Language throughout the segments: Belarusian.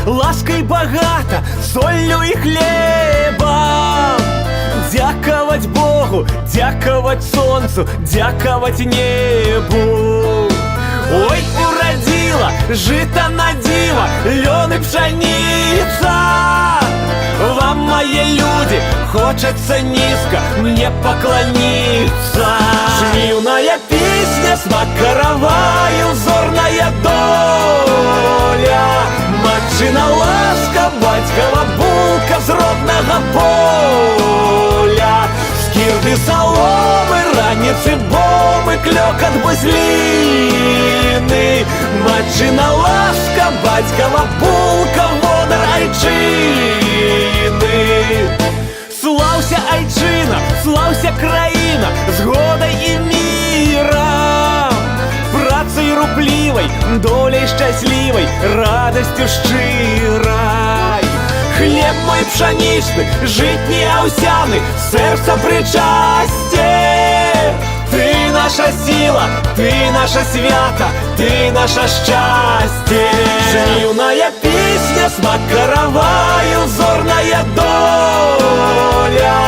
ласкай багата, соллю і хлебом. Дзякаваць Богу, дзякаваць сонцу, дзякаваць небу. Ой, урадзіла жыта на дзіва, лён і пшаніца. Вам, мае людзі, хочацца нізка мне пакланіцца. Жніўная песня, смак караваю, зорная доля. Матчына ласка, бацькава булка з роднага поля. Скірды саломы, раніцы бомы, клёкат бузліны. Матчына ласка, бацькава булка, водар айчыны. Слаўся айчына, слаўся краіна, згодай і мірам. Працай рублівай, доляй шчаслівай, радасцю шчырай. Хлеб мой пшанічны, жытні аўсяны, сэрца прычасце. Ты наша сіла, ты наша свята, ты наша шчасце. Жніўная песня, смак караваю, зорная доля.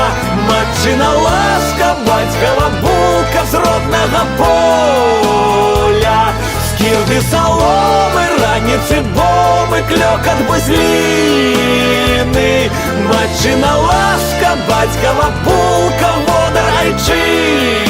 Матчына ласка, бацькава булка з роднага поля. Скірды саломы, раніцы бомы, клёкат бузліны. Матчына ласка, бацькава булка, водар айчыны.